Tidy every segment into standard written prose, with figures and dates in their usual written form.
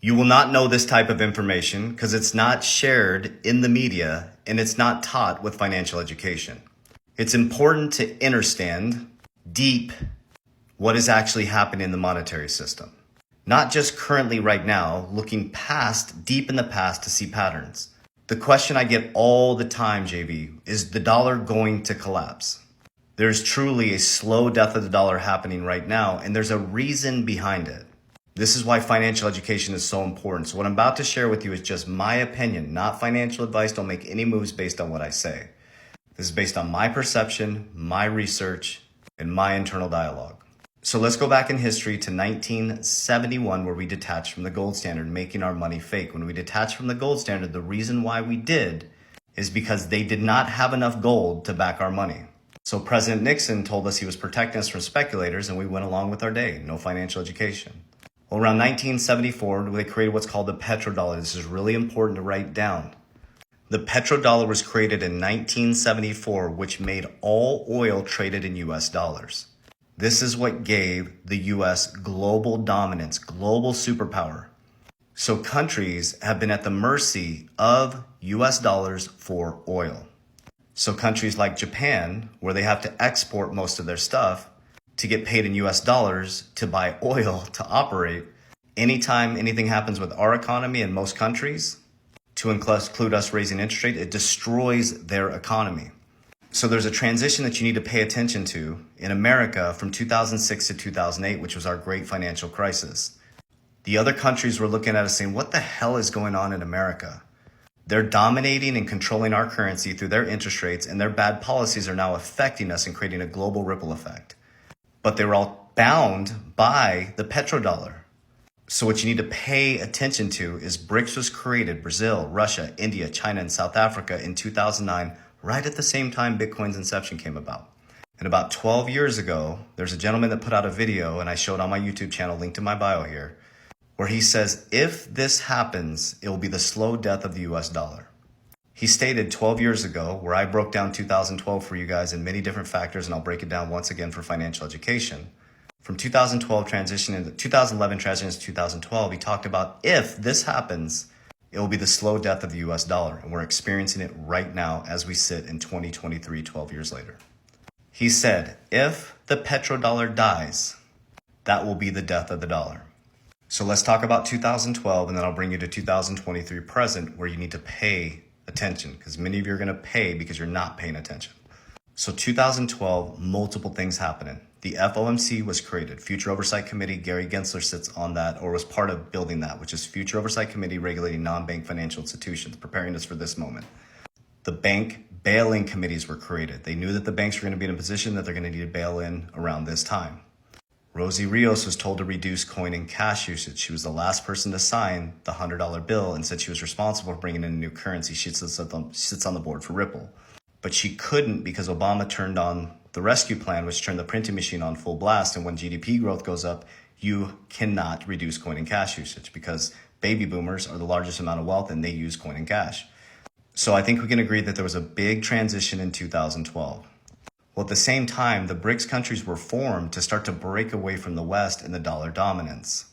You will not know this type of information because it's not shared in the media and it's not taught with financial education. It's important to understand deep what is actually happening in the monetary system. Not just currently right now, looking past, deep in the past to see patterns. The question I get all the time, JB, is the dollar going to collapse? There's truly a slow death of the dollar happening right now, and there's a reason behind it. This is why financial education is so important. So what I'm about to share with you is just my opinion, not financial advice. Don't make any moves based on what I say. This is based on my perception, my research, and my internal dialogue. So let's go back in history to 1971, where we detached from the gold standard, making our money fake. When we detached from the gold standard, the reason why we did is because they did not have enough gold to back our money. So President Nixon told us he was protecting us from speculators, and we went along with our day. No financial education. Well, around 1974, they created what's called the petrodollar. This is really important to write down. The petrodollar was created in 1974, which made all oil traded in US dollars. This is what gave the US global dominance, global superpower. So countries have been at the mercy of US dollars for oil. So countries like Japan, where they have to export most of their stuff to get paid in US dollars to buy oil to operate, anytime anything happens with our economy in most countries, to include us raising interest rate, it destroys their economy. So there's a transition that you need to pay attention to in America from 2006 to 2008, which was our great financial crisis. The other countries were looking at us saying, what the hell is going on in America? They're dominating and controlling our currency through their interest rates, and their bad policies are now affecting us and creating a global ripple effect. But they were all bound by the petrodollar. So what you need to pay attention to is BRICS was created, Brazil, Russia, India, China, and South Africa in 2009, right at the same time Bitcoin's inception came about. And about 12 years ago, there's a gentleman that put out a video, and I showed on my YouTube channel, linked in my bio here, where he says, if this happens, it will be the slow death of the US dollar. He stated 12 years ago, where I broke down 2012 for you guys in many different factors, and I'll break it down once again for financial education. From 2012 transition into 2011 transition to 2012, he talked about if this happens, it will be the slow death of the US dollar. And we're experiencing it right now as we sit in 2023, 12 years later. He said, if the petrodollar dies, that will be the death of the dollar. So let's talk about 2012, and then I'll bring you to 2023 present, where you need to pay attention, because many of you are going to pay because you're not paying attention. So 2012, multiple things happening. The FOMC was created. Future Oversight Committee, Gary Gensler sits on that, or was part of building that, which is Future Oversight Committee regulating non-bank financial institutions, preparing us for this moment. The bank bail-in committees were created. They knew that the banks were going to be in a position that they're going to need to bail in around this time. Rosie Rios was told to reduce coin and cash usage. She was the last person to sign the $100 bill and said she was responsible for bringing in a new currency. She sits on the board for Ripple. But she couldn't because Obama turned on the rescue plan, which turned the printing machine on full blast. And when GDP growth goes up, you cannot reduce coin and cash usage because baby boomers are the largest amount of wealth and they use coin and cash. So I think we can agree that there was a big transition in 2012. Well, at the same time, the BRICS countries were formed to start to break away from the West and the dollar dominance.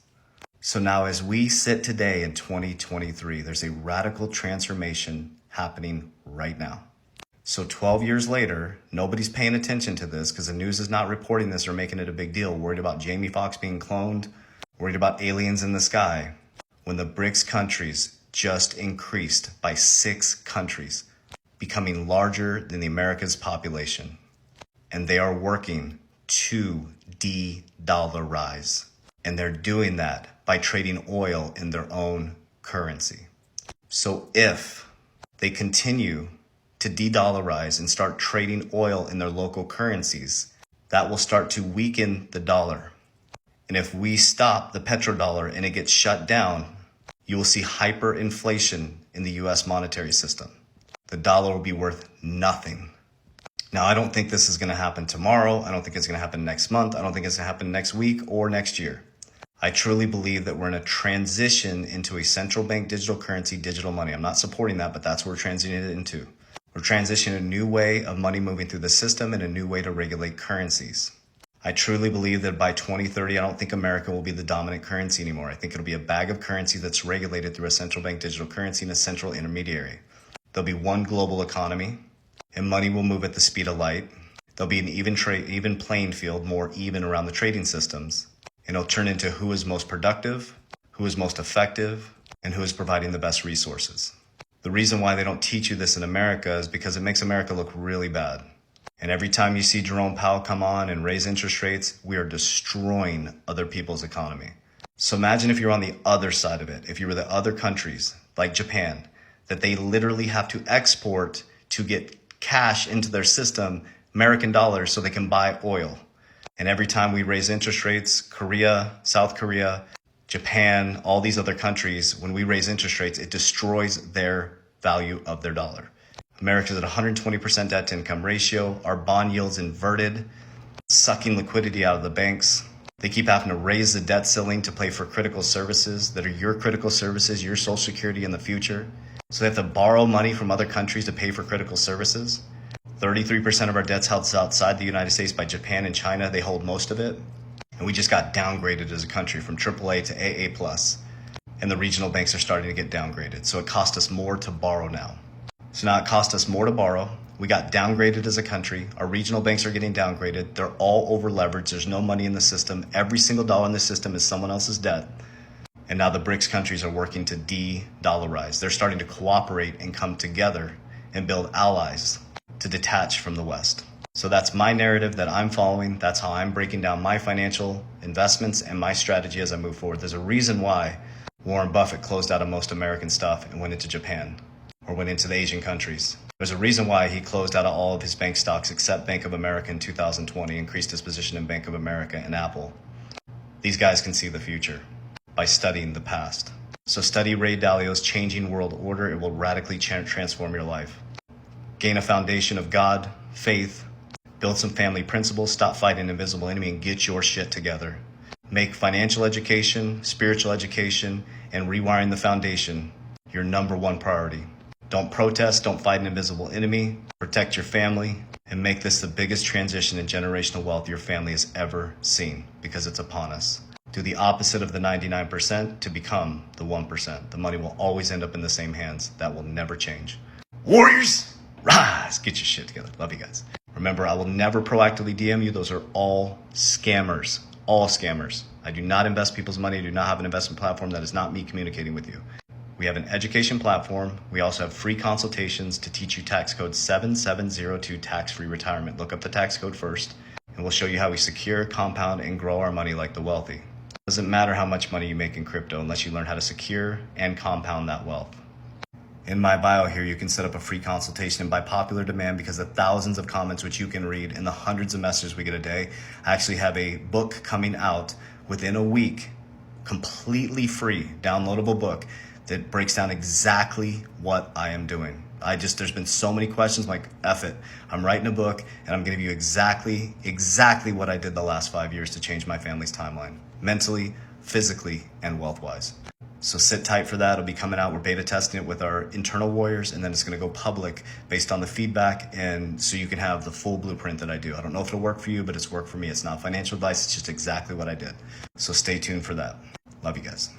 So now as we sit today in 2023, there's a radical transformation happening right now. So 12 years later, nobody's paying attention to this because the news is not reporting this or making it a big deal. Worried about Jamie Foxx being cloned, worried about aliens in the sky. When the BRICS countries just increased by 6 countries, becoming larger than the America's population. And they are working to de-dollarize. And they're doing that by trading oil in their own currency. So if they continue to de-dollarize and start trading oil in their local currencies, that will start to weaken the dollar. And if we stop the petrodollar and it gets shut down, you will see hyperinflation in the US monetary system. The dollar will be worth nothing. Now, I don't think this is going to happen tomorrow. I don't think it's going to happen next month. I don't think it's going to happen next week or next year. I truly believe that we're in a transition into a central bank digital currency, digital money. I'm not supporting that, but that's what we're transitioning it into. We're transitioning a new way of money moving through the system and a new way to regulate currencies. I truly believe that by 2030, I don't think America will be the dominant currency anymore. I think it'll be a bag of currency that's regulated through a central bank digital currency and a central intermediary. There'll be one global economy, and money will move at the speed of light. There'll be an even playing field, more even around the trading systems. And it'll turn into who is most productive, who is most effective, and who is providing the best resources. The reason why they don't teach you this in America is because it makes America look really bad. And every time you see Jerome Powell come on and raise interest rates, we are destroying other people's economy. So imagine if you're on the other side of it, if you were the other countries like Japan, that they literally have to export to get cash into their system, American dollars, so they can buy oil. And every time we raise interest rates, Korea, South Korea, Japan, all these other countries, when we raise interest rates, it destroys their value of their dollar. America's at 120% debt to income ratio. Our bond yield's inverted, sucking liquidity out of the banks. They keep having to raise the debt ceiling to pay for critical services that are your critical services, your Social Security in the future. So they have to borrow money from other countries to pay for critical services. 33% of our debt's held outside the United States by Japan and China. They hold most of it. And we just got downgraded as a country from AAA to AA+. And the regional banks are starting to get downgraded. So it cost us more to borrow now. So now it cost us more to borrow. We got downgraded as a country. Our regional banks are getting downgraded. They're all over leveraged. There's no money in the system. Every single dollar in the system is someone else's debt. And now the BRICS countries are working to de-dollarize. They're starting to cooperate and come together and build allies to detach from the West. So that's my narrative that I'm following. That's how I'm breaking down my financial investments and my strategy as I move forward. There's a reason why Warren Buffett closed out of most American stuff and went into Japan or went into the Asian countries. There's a reason why he closed out of all of his bank stocks except Bank of America in 2020, increased his position in Bank of America and Apple. These guys can see the future by studying the past. So study Ray Dalio's Changing World Order. It will radically transform your life. Gain a foundation of God, faith, build some family principles, stop fighting an invisible enemy, and get your shit together. Make financial education, spiritual education, and rewiring the foundation your number one priority. Don't protest, don't fight an invisible enemy, protect your family, and make this the biggest transition in generational wealth your family has ever seen, because it's upon us. Do the opposite of the 99% to become the 1%. The money will always end up in the same hands. That will never change. Warriors, rise! Get your shit together. Love you guys. Remember, I will never proactively DM you. Those are all scammers. All scammers. I do not invest people's money. I do not have an investment platform. That is not me communicating with you. We have an education platform. We also have free consultations to teach you tax code 7702 tax-free retirement. Look up the tax code first, and we'll show you how we secure, compound, and grow our money like the wealthy. It doesn't matter how much money you make in crypto unless you learn how to secure and compound that wealth. In my bio here, you can set up a free consultation, and by popular demand, because of thousands of comments which you can read and the hundreds of messages we get a day, I actually have a book coming out within a week, completely free, downloadable book that breaks down exactly what I am doing. There's been so many questions, I'm like, F it. I'm writing a book and I'm gonna give you exactly what I did the last 5 years to change my family's timeline, mentally, physically, and wealth-wise. So sit tight for that. It'll be coming out. We're beta testing it with our internal warriors, and then it's going to go public based on the feedback, and so you can have the full blueprint that I do. I don't know if it'll work for you, but it's worked for me. It's not financial advice. It's just exactly what I did. So stay tuned for that. Love you guys.